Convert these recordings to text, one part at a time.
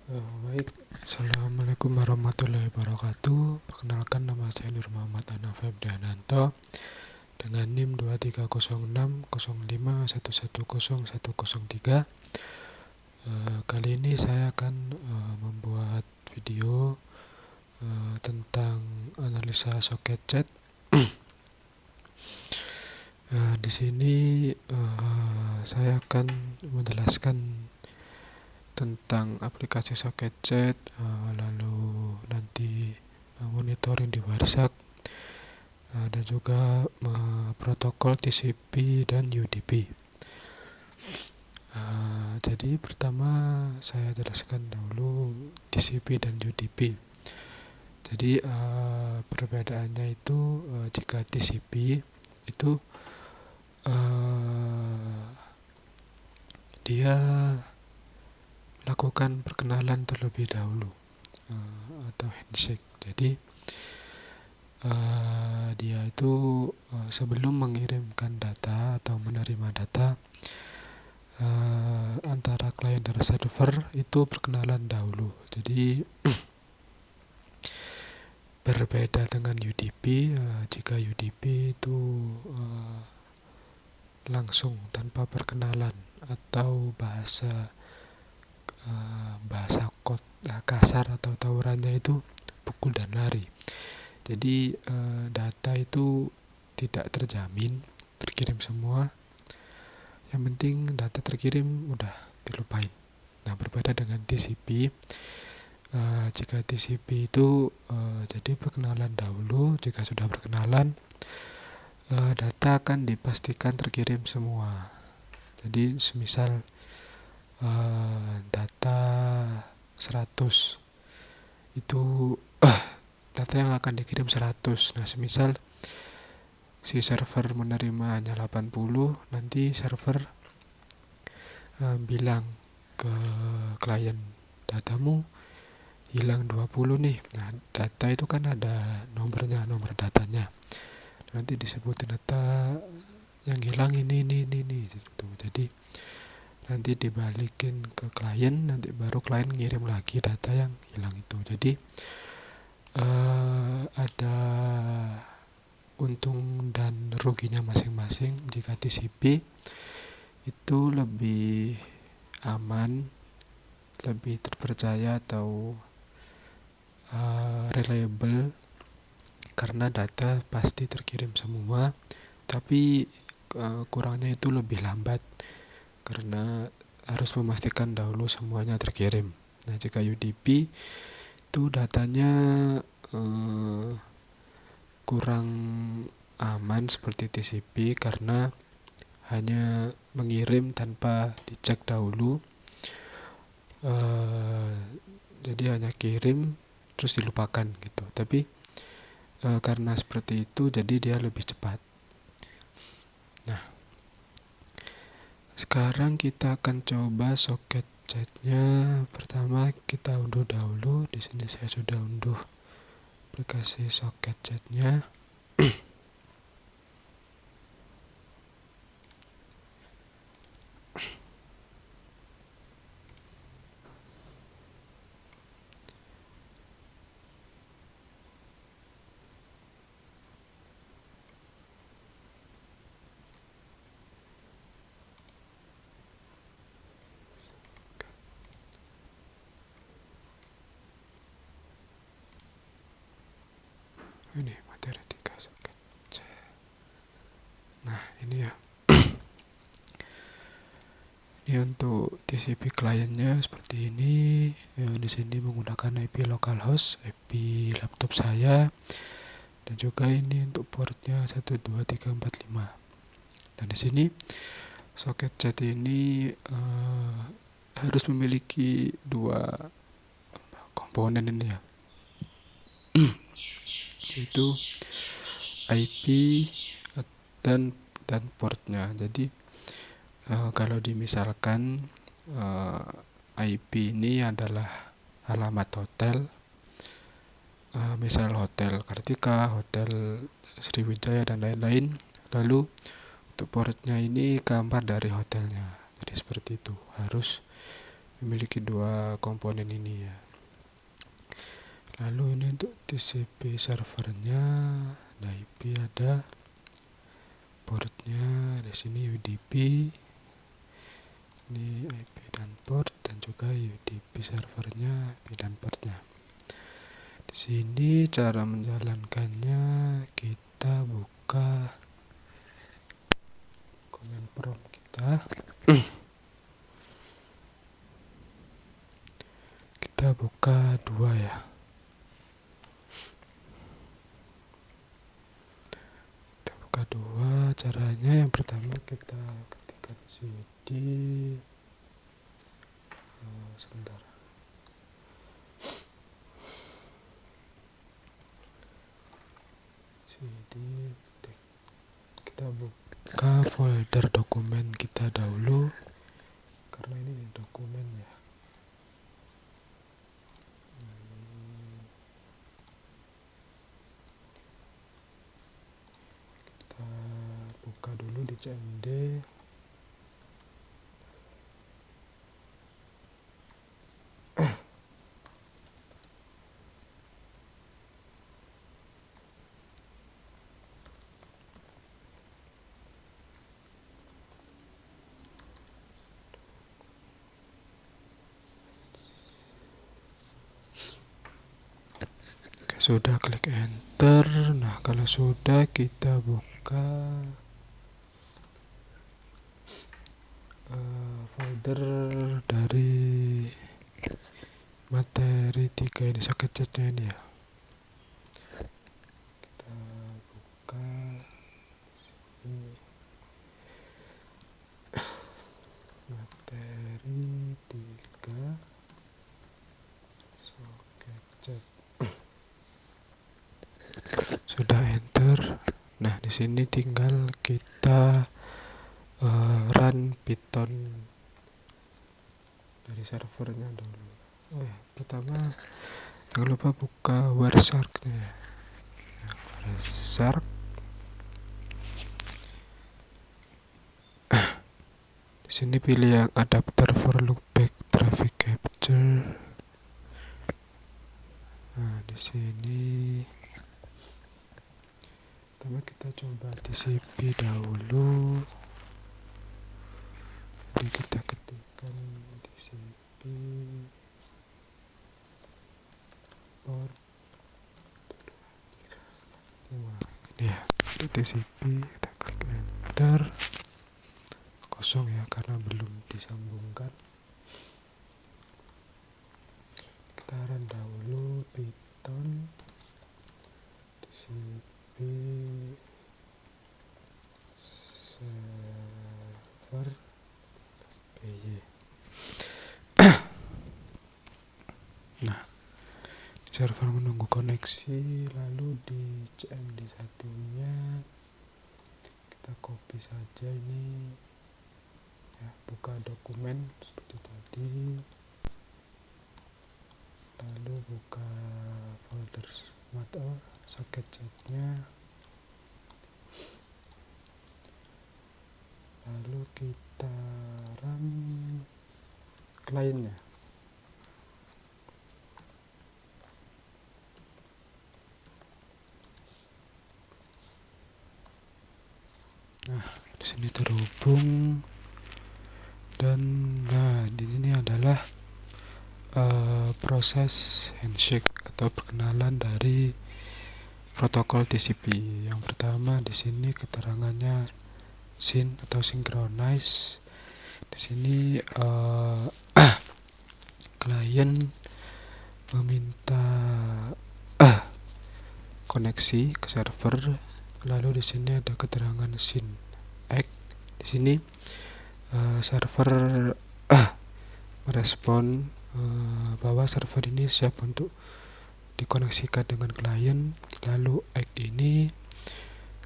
Baik, Assalamualaikum warahmatullahi wabarakatuh. Perkenalkan, nama saya Nur Muhammad Anaf Febriananto dengan NIM 230605110103. Kali ini saya akan membuat video tentang analisa soket chat. Di sini saya akan menjelaskan tentang aplikasi soket chat, lalu nanti monitoring di WhatsApp, dan juga protokol TCP dan UDP. Jadi pertama saya jelaskan dahulu TCP dan UDP. Jadi perbedaannya itu jika TCP itu dia lakukan perkenalan terlebih dahulu atau handshake. Jadi dia itu sebelum mengirimkan data atau menerima data antara klien dan server itu perkenalan dahulu. Jadi berbeda dengan UDP. Jika UDP itu langsung tanpa perkenalan atau bahasa kasar atau tawurannya itu pukul dan lari. Jadi data itu tidak terjamin terkirim semua. Yang penting data terkirim udah dilupain. Nah, berbeda dengan TCP. Jika TCP itu jadi perkenalan dahulu. Jika sudah perkenalan, data akan dipastikan terkirim semua. Jadi semisal data 100 itu data yang akan dikirim 100. Nah, semisal si server menerima hanya 80, nanti server bilang ke klien, datamu hilang 20 nih. Nah, data itu kan ada nomornya, nomor datanya. Nanti disebutin data yang hilang ini gitu. Jadi nanti dibalikin ke klien, nanti baru klien ngirim lagi data yang hilang itu. Jadi ada untung dan ruginya masing-masing. Jika TCP itu lebih aman, lebih terpercaya atau reliable karena data pasti terkirim semua, tapi kurangnya itu lebih lambat karena harus memastikan dahulu semuanya terkirim. Nah, jika UDP itu datanya kurang aman seperti TCP karena hanya mengirim tanpa dicek dahulu. Jadi hanya kirim terus dilupakan gitu. Tapi karena seperti itu jadi dia lebih cepat. Nah, sekarang kita akan coba soket chatnya. Pertama kita unduh dahulu. Di sini saya sudah unduh aplikasi soket chatnya. Ini materi 3 soket chat. Nah, ini ya. Ini untuk TCP kliennya seperti ini. Di sini menggunakan IP localhost, IP laptop saya, dan juga ini untuk portnya 12345. Dan di sini soket chat ini harus memiliki dua komponen ini ya, yaitu IP dan portnya. Jadi kalau dimisalkan IP ini adalah alamat hotel, misal Hotel Kartika, Hotel Sriwijaya dan lain-lain. Lalu untuk portnya ini gambar dari hotelnya. Jadi seperti itu, harus memiliki dua komponen ini ya. Lalu ini untuk TCP servernya, ada IP, ada portnya, di sini UDP, ini IP dan port, dan juga UDP servernya, IP dan portnya. Di sini cara menjalankannya, kita buka command prompt kita. Kita buka dua ya. Kita buka dua. Caranya yang pertama kita ketikkan cd sebentar. cd kita buka folder dokumen kita dahulu karena ini dokumen ya. Kita buka dulu di cmd. Sudah, klik enter. Nah, kalau sudah, kita buka folder dari materi 3 ini, soket chatnya ini ya. Kita buka sini. Materi 3 soket chat. Sudah, enter. Nah, di sini tinggal kita run Python dari servernya dulu. Oh ya, pertama jangan lupa buka Wireshark-nya. Wireshark. Di sini pilih yang adapter for loopback traffic capture. Nah, di sini pertama kita coba TCP dahulu. Jadi kita ketikkan TCP port 5 ini ya, TCP, kita klik enter. Kosong ya karena belum disambungkan. Kita run dahulu Python TCP server py. Nah, server menunggu koneksi, lalu di cmd satunya kita copy saja ini ya, buka dokumen seperti tadi, lalu buka folder soket chatnya, lalu kita run kliennya. Nah, di sini terhubung, dan nah di sini adalah proses handshake atau perkenalan dari protokol TCP. Yang pertama di sini keterangannya syn atau synchronize. Di sini klien meminta koneksi ke server. Lalu di sini ada keterangan syn act. Di sini server merespon bahwa server ini siap untuk dikoneksikan dengan klien. Lalu act ini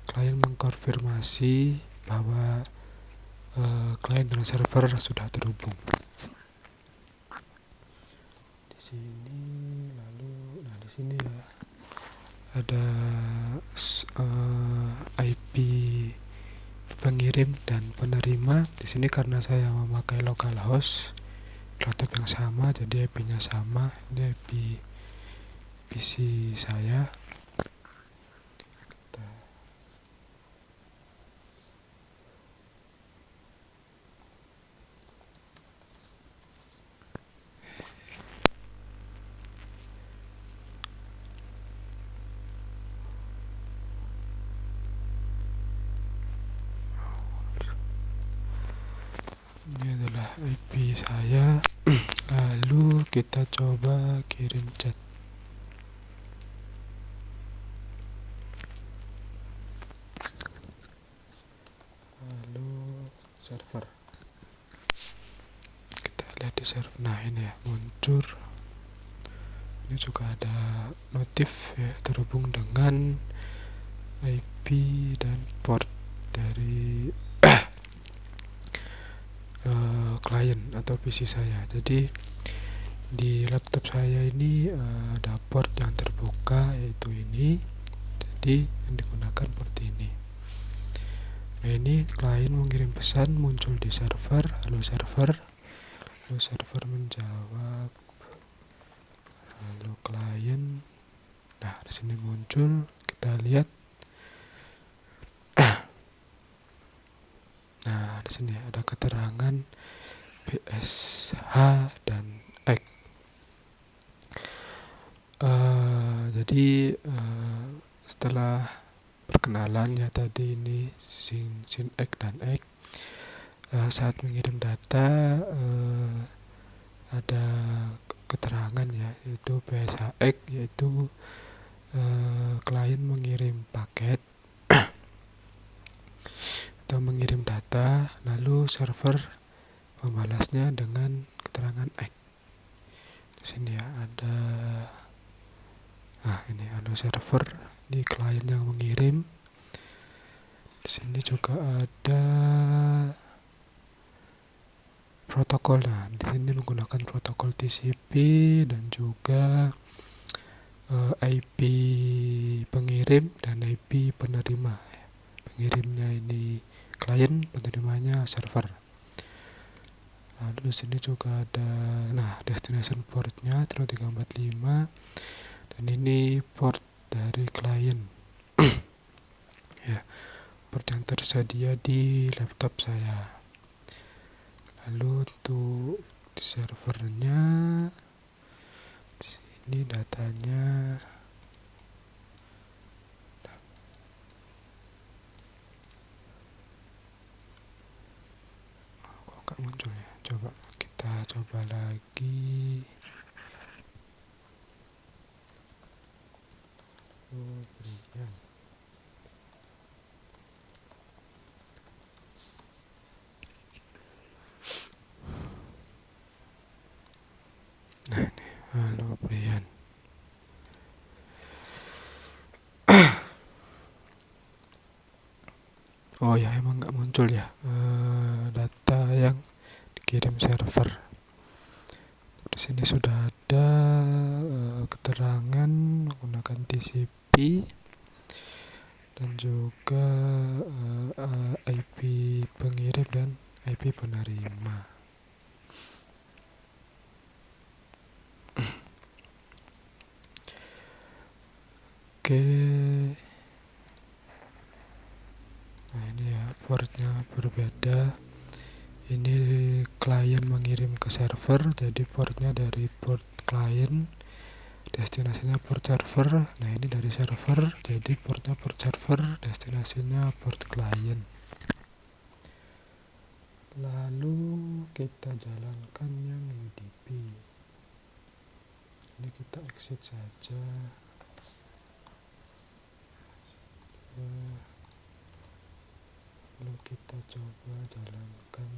klien mengkonfirmasi bahwa klien dan server sudah terhubung. Di sini lalu, nah di sini ya ada IP pengirim dan penerima. Di sini karena saya memakai localhost, laptop yang sama, jadi IP-nya sama. Ini IP PC saya. Ini adalah IP saya. Lalu kita coba kirim chat. Lalu server. Kita lihat di server. Nah, ini ya, muncul. Ini juga ada notif ya, terhubung dengan IP dan port dari klien atau PC saya. Jadi di laptop saya ini ada port yang terbuka, yaitu ini. Jadi yang digunakan port ini. Nah, ini klien mengirim pesan, muncul di server. Lalu server menjawab. Lalu klien. Nah, di sini muncul. Kita lihat. Nah, di sini ada keterangan BSH dan X. Jadi setelah perkenalan ya tadi ini sin X dan X, saat mengirim data ada keterangan ya, yaitu BSHX, yaitu klien mengirim paket atau mengirim data, lalu server membalasnya dengan keterangan X. Di sini ya ada, nah ini ada server di klien yang mengirim. Di sini juga ada protokol. Nah, di sini menggunakan protokol TCP dan juga IP pengirim dan IP penerima. Pengirimnya ini klien, penerimanya server. Lalu di sini juga ada, nah, destination portnya 345 dan ini port dari klien. Ya, port yang tersedia di laptop saya. Lalu untuk di servernya, di sini datanya. Kok gak muncul ya? Coba kita coba lagi. Brian. Nah, ini halo Brian. Oh ya, emang nggak muncul ya data yang dikirim server. Di sini sudah ada keterangan menggunakan TCP dan juga IP pengirim dan IP penerima. Oke. Nah, ini ya portnya berbeda. Ini klien mengirim ke server, jadi portnya dari port klien, destinasinya port server. Nah, ini dari server, jadi portnya port server, destinasinya port klien. Lalu kita jalankan yang UDP. Ini kita exit saja. Lalu kita coba jalankan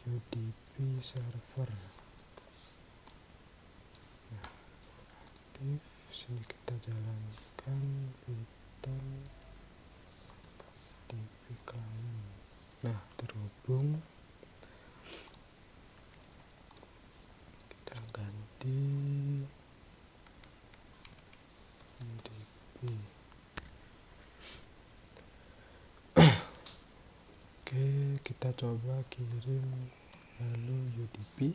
UDP server. Nah, aktif. Sini kita jalankan Python UDP client. Nah, terhubung. Kita ganti UDP. Oke, kita coba kirim lalu UDP.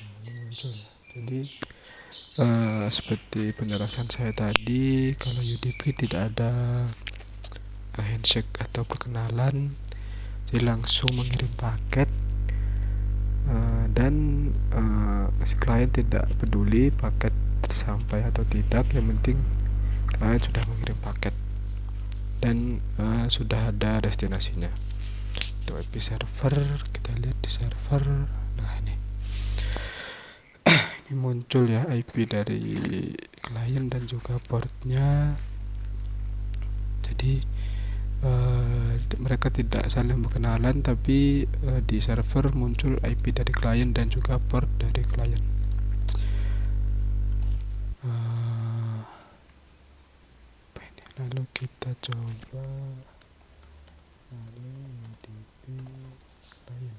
Nah, ini muncul ya. Jadi seperti penjelasan saya tadi, kalau UDP tidak ada handshake atau perkenalan, jadi langsung mengirim paket, dan si klien tidak peduli paket sampai atau tidak, yang penting klien sudah mengirim paket dan sudah ada destinasinya. Untuk IP server, kita lihat di server. Nah, ini muncul ya IP dari klien dan juga portnya. Jadi mereka tidak saling berkenalan, tapi di server muncul IP dari klien dan juga port dari klien. Lalu kita coba lalu UDP klien.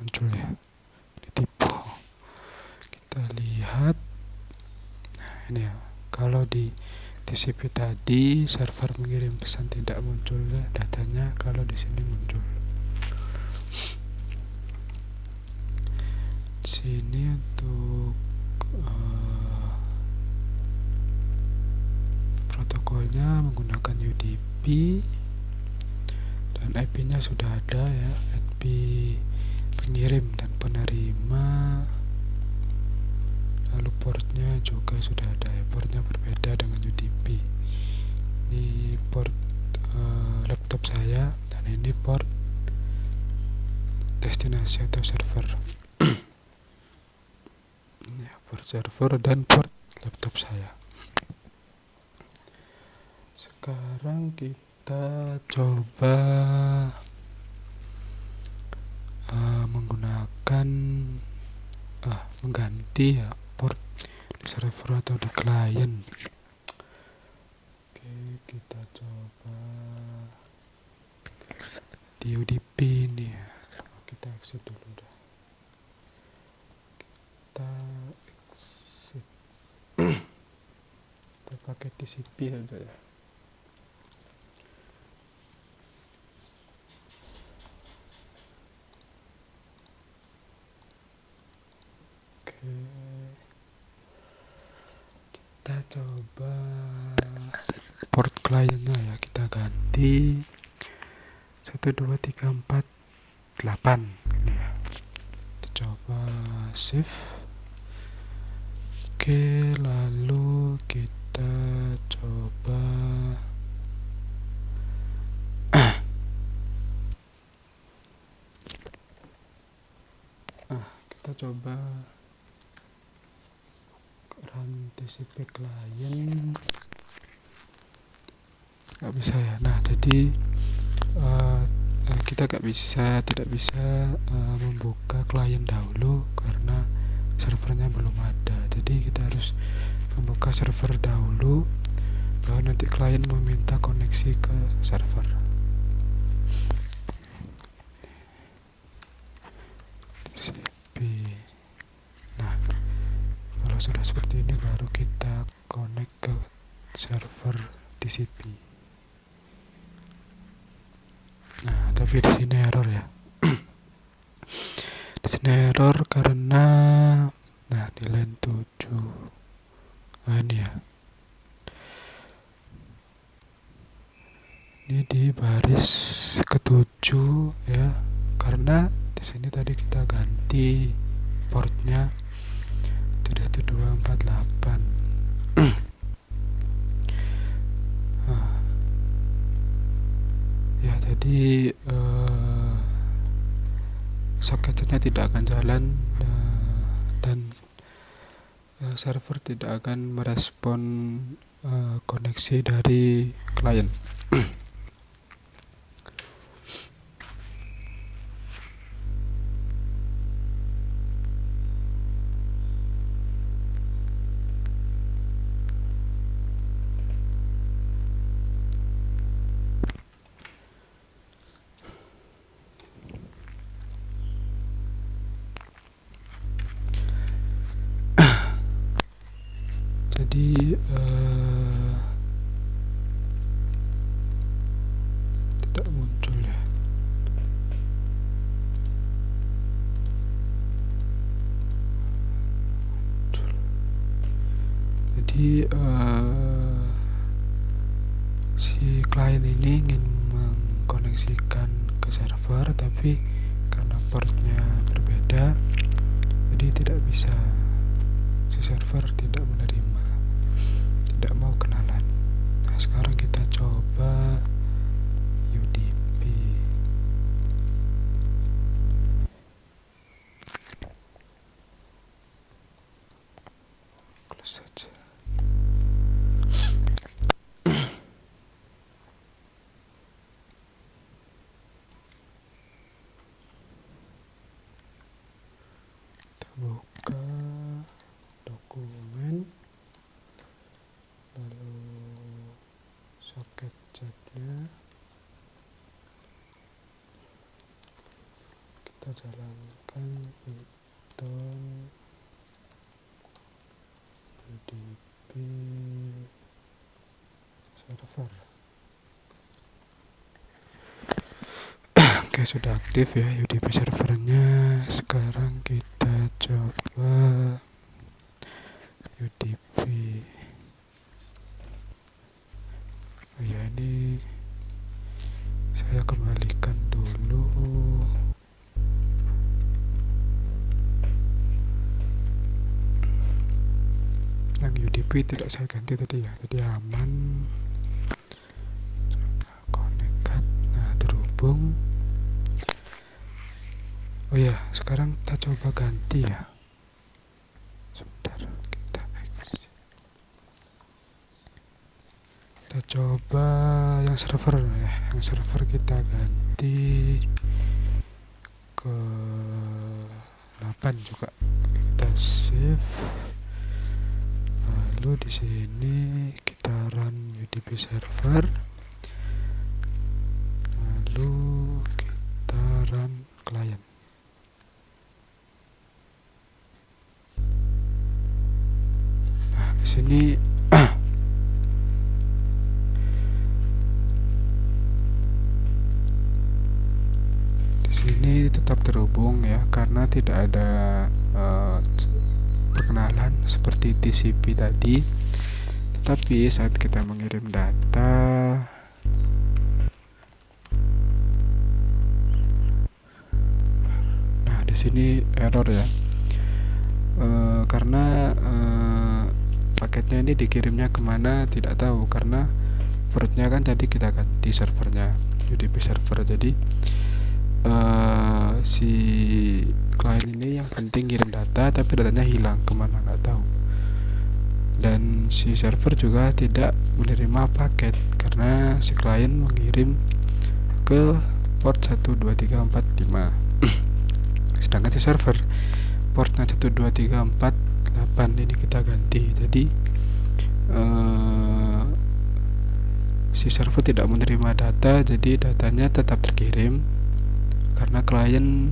Muncul ya, ditipu. Kita lihat. Nah, ini ya, kalau di TCP tadi server mengirim pesan tidak muncul ya datanya, kalau di sini muncul. Sini untuk protokolnya menggunakan UDP dan IP-nya sudah ada ya, IP pengirim dan penerima. Lalu portnya juga sudah ada ya, portnya berbeda dengan UDP. Ini port laptop saya dan ini port destinasi atau server. Ya, port server dan port laptop saya. Sekarang kita coba menggunakan mengganti ya port di server atau di klien. Oke, kita coba di UDP ini ya. Kita exit dulu dah. Kita exit. Kita pakai TCP aja ya. Kita coba port kliennya ya, kita ganti 12348 ini ya. Kita coba save. Oke, lalu kita coba kita coba run TCP klien. Nggak bisa ya. Nah, jadi kita tidak bisa membuka klien dahulu karena servernya belum ada. Jadi kita harus membuka server dahulu, baru nanti klien meminta koneksi ke server. TCP. Nah, kalau sudah seperti ini baru kita connect ke server TCP. Nah, tapi di sini error ya. Di sini error karena di line 7. Nah, ini ya. Ini di baris ke-7 ya. Karena di sini tadi kita ganti portnya 7248. Ya, jadi soketnya tidak akan jalan dan server tidak akan merespon koneksi dari klien. Jadi tidak muncul ya. Jadi si klien ini ingin mengkoneksikan ke server, tapi karena portnya berbeda, jadi tidak bisa. Si server tidak menerima, tidak mau kenalan. Nah, sekarang kita coba UDP. Close saja. Kita buka dokumen, lalu soket chatnya, kita jalankan Python UDP server. Oke, sudah aktif ya UDP servernya. Sekarang kita coba UDP. Oh ya, ini saya kembalikan dulu. Yang UDP tidak saya ganti tadi ya, tadi aman. Connect, nah terhubung. Oh ya, sekarang kita coba ganti ya. Sebentar, kita exit. Kita coba yang server ya. Yang server kita ganti ke 8 juga. Kita save. Lalu di sini kita run UDP server. Lalu kita run client. Nah, di sini sini tetap terhubung ya, karena tidak ada perkenalan seperti TCP tadi. Tetapi saat kita mengirim data, nah di sini error ya, karena paketnya ini dikirimnya kemana tidak tahu, karena portnya kan tadi kita ganti servernya UDP server. Jadi si klien ini yang penting kirim data, tapi datanya hilang kemana nggak tahu. Dan si server juga tidak menerima paket karena si klien mengirim ke port 12345 sedangkan si server portnya 12348 ini kita ganti. Jadi si server tidak menerima data, jadi datanya tetap terkirim karena klien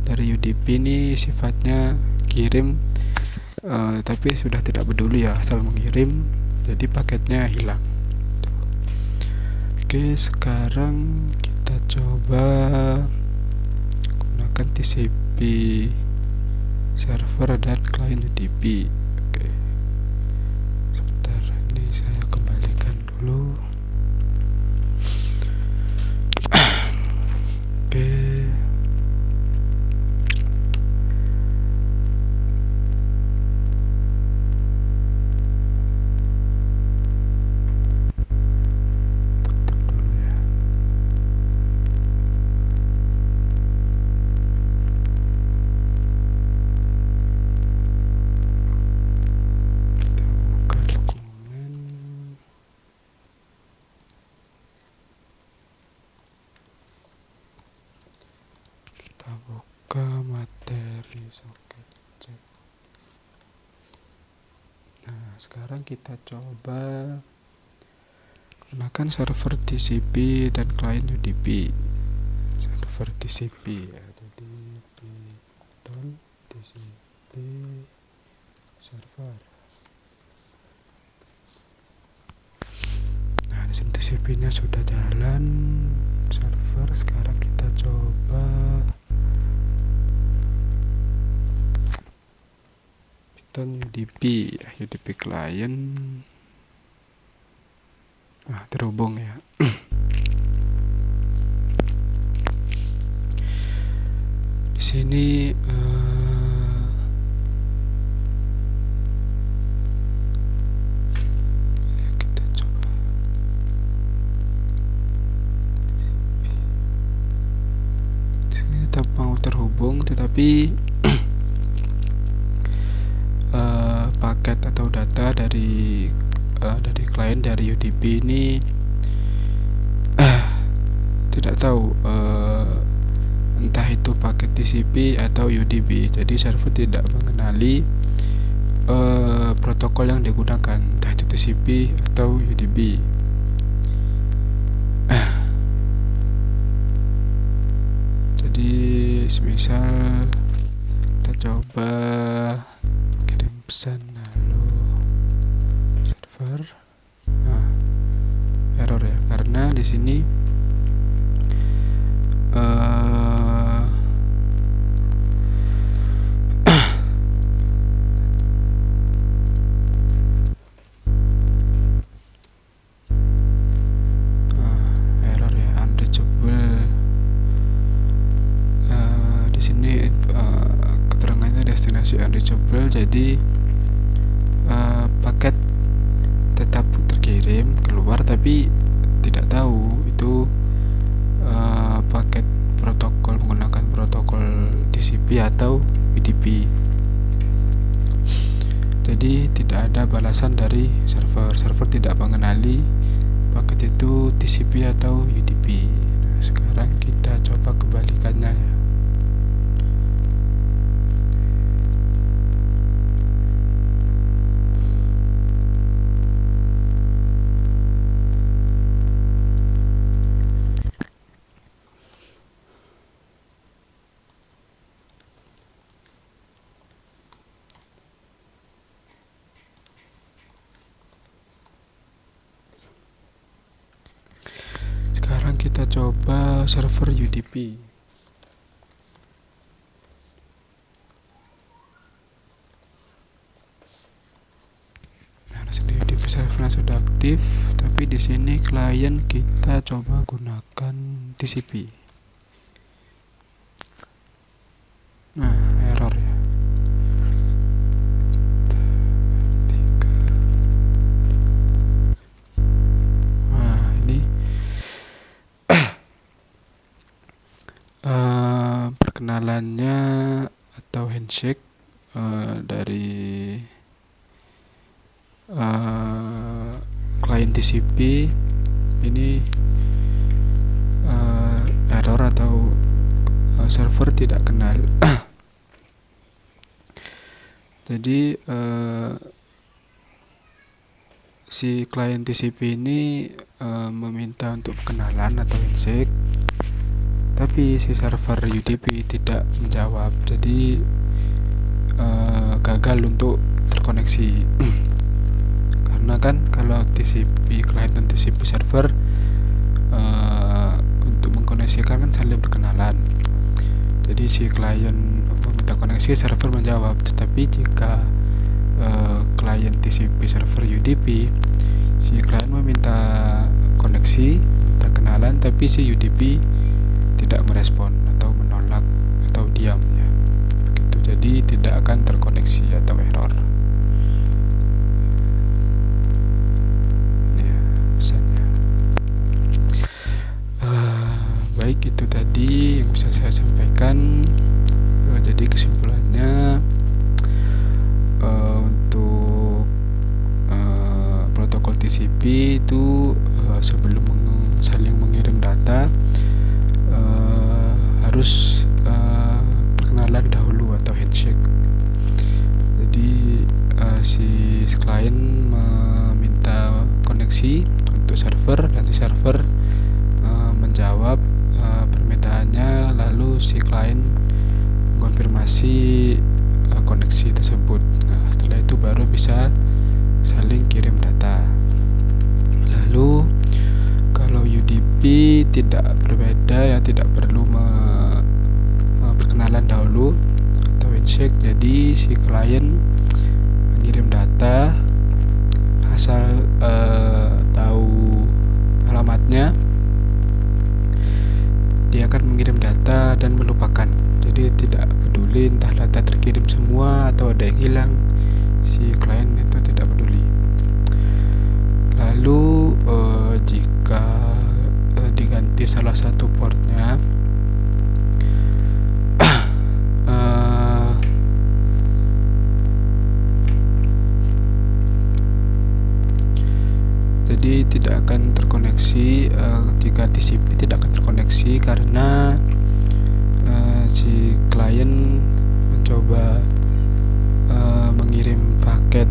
dari UDP ini sifatnya kirim, tapi sudah tidak peduli ya, asal mengirim, jadi paketnya hilang. Oke, sekarang kita coba gunakan TCP server dan klien UDP. Oke, sebentar, ini saya kembalikan dulu. Oke. Kita buka materi soket chat. Nah, sekarang kita coba gunakan server TCP dan klien UDP. Server TCP ya, jadi Python TCP server. di sini TCP-nya sudah jalan server. Sekarang kita coba Python UDP client. Terhubung ya. Di sini kita coba. Di sini tetap mau terhubung, tetapi paket atau data dari klien dari UDP ini tidak tahu entah itu paket TCP atau UDP. Jadi server tidak mengenali protokol yang digunakan, entah itu TCP atau UDP. Jadi semisal kita coba kirim pesan halo server. Error ya, karena di sini error ya, unreachable. Di sini keterangannya destinasi unreachable, jadi paket tetap terkirim keluar, tapi tidak tahu itu paket protokol menggunakan protokol TCP atau UDP. Jadi tidak ada balasan dari server. Server tidak mengenali paket itu TCP atau UDP. Nah, sekarang kita coba kebalikannya ya. Kita coba server UDP. Nah, di sini UDP servernya sudah aktif, tapi di sini klien kita coba gunakan TCP. Nah, error ya. Perkenalannya atau handshake dari klien TCP ini error atau server tidak kenal. Jadi si klien TCP ini meminta untuk perkenalan atau handshake, tapi si server UDP tidak menjawab, jadi gagal untuk terkoneksi. Karena kan kalau TCP client dan TCP server untuk mengkoneksikan kan saling berkenalan. Jadi si klien meminta koneksi, server menjawab. Tetapi jika klien TCP server UDP, si klien meminta koneksi, minta kenalan, tapi si UDP tidak merespon atau menolak atau diam ya. Begitu, jadi tidak akan terkoneksi atau error. Ini ya pesannya. Baik, itu tadi yang bisa saya sampaikan. Jadi kesimpulannya untuk protokol TCP itu sebelum saling mengirim data harus perkenalan dahulu atau handshake. Jadi si klien meminta koneksi untuk server dan si server menjawab permintaannya, lalu si klien mengkonfirmasi koneksi tersebut. Nah, setelah itu baru bisa saling kirim data. Lalu tidak berbeda ya, tidak perlu perkenalan dahulu atau handshake. Jadi si klien mengirim data, asal tahu alamatnya, dia akan mengirim data dan melupakan. Jadi tidak peduli entah data terkirim semua atau ada yang hilang, si klien itu tidak peduli. Lalu jika diganti salah satu portnya, jadi tidak akan terkoneksi. Jika TCP tidak akan terkoneksi karena si klien mencoba mengirim paket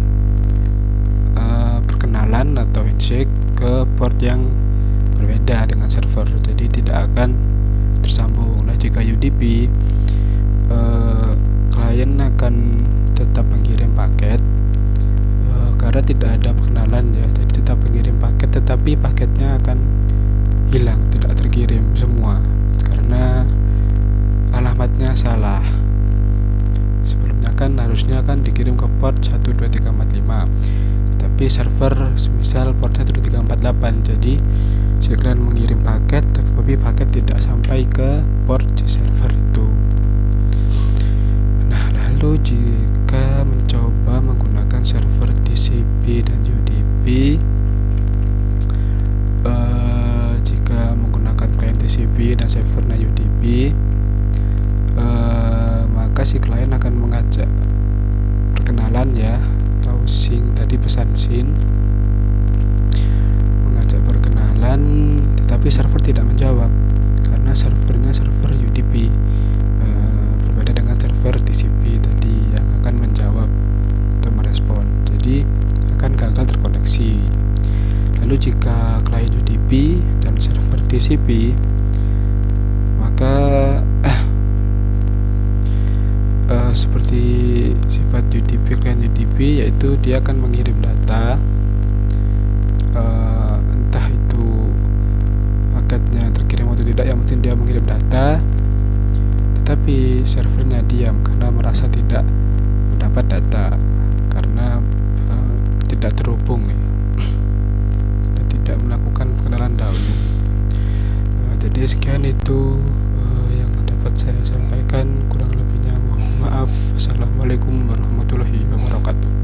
perkenalan atau handshake ke port yang berbeda dengan server, jadi tidak akan tersambung. Nah, jika UDP, klien akan tetap mengirim paket karena tidak ada perkenalan ya, jadi tetap mengirim paket, tetapi paketnya akan hilang, tidak terkirim semua karena alamatnya salah. Sebelumnya kan harusnya kan dikirim ke port 12345, tapi server semisal portnya 1348, jadi si klien mengirim paket tapi paket tidak sampai ke port di server itu. Nah, lalu jika mencoba menggunakan server TCP dan UDP, jika menggunakan klien TCP dan servernya UDP, maka si klien akan mengajak perkenalan ya, atau SYN tadi, pesan SYN, mengajak perkenalan, tetapi server tidak menjawab karena servernya server UDP, berbeda dengan server TCP tadi yang akan menjawab atau merespon, jadi akan gagal terkoneksi. Lalu jika klien UDP dan server TCP, maka seperti sifat UDP, klien UDP, yaitu dia akan mengirim data, entah itu paketnya terkirim atau tidak, yang penting dia mengirim data, tetapi servernya diam karena merasa tidak mendapat data karena tidak terhubung ya, dan tidak melakukan perkenalan dahulu. Jadi sekian itu yang dapat saya sampaikan, kurang lebihnya mohon maaf. Assalamualaikum warahmatullahi wabarakatuh.